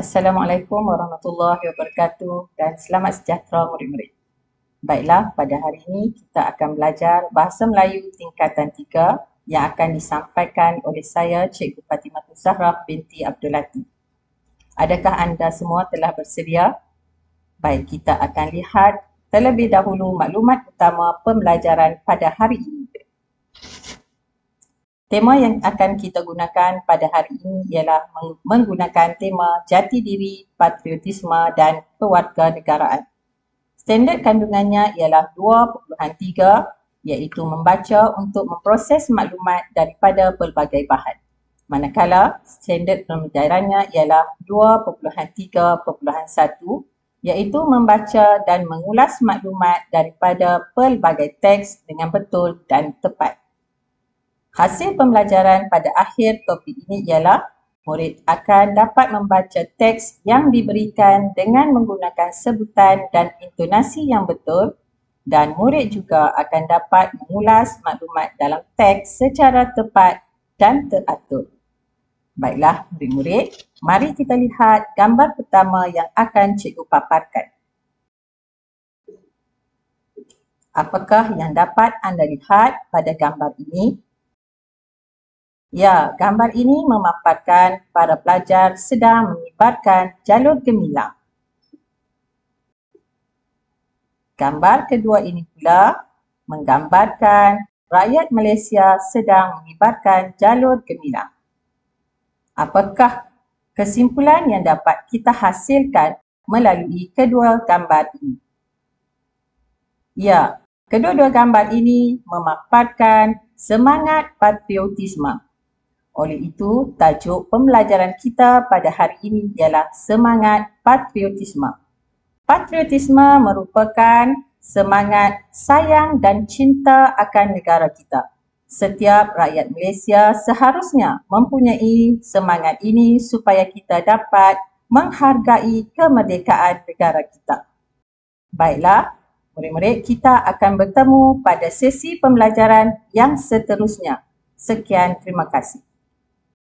Assalamualaikum warahmatullahi wabarakatuh dan selamat sejahtera murid-murid. Baiklah, pada hari ini kita akan belajar Bahasa Melayu tingkatan 3 yang akan disampaikan oleh saya Cikgu Fatimah Zahrah binti Abdul Latif. Adakah anda semua telah bersedia? Baik, kita akan lihat terlebih dahulu maklumat utama pembelajaran pada hari ini. Tema yang akan kita gunakan pada hari ini ialah menggunakan tema jati diri, patriotisme dan kewarganegaraan. Standard kandungannya ialah 2.3 iaitu membaca untuk memproses maklumat daripada pelbagai bahan. Manakala standard pembelajarannya ialah 2.3.1 iaitu membaca dan mengulas maklumat daripada pelbagai teks dengan betul dan tepat. Hasil pembelajaran pada akhir topik ini ialah murid akan dapat membaca teks yang diberikan dengan menggunakan sebutan dan intonasi yang betul dan murid juga akan dapat mengulas maklumat dalam teks secara tepat dan teratur. Baiklah murid-murid, mari kita lihat gambar pertama yang akan cikgu paparkan. Apakah yang dapat anda lihat pada gambar ini? Ya, gambar ini memaparkan para pelajar sedang mengibarkan jalur gemilang. Gambar kedua ini pula menggambarkan rakyat Malaysia sedang mengibarkan jalur gemilang. Apakah kesimpulan yang dapat kita hasilkan melalui kedua gambar ini? Ya, kedua-dua gambar ini memaparkan semangat patriotisme. Oleh itu, tajuk pembelajaran kita pada hari ini ialah semangat patriotisme. Patriotisme merupakan semangat sayang dan cinta akan negara kita. Setiap rakyat Malaysia seharusnya mempunyai semangat ini supaya kita dapat menghargai kemerdekaan negara kita. Baiklah, murid-murid, kita akan bertemu pada sesi pembelajaran yang seterusnya. Sekian, terima kasih.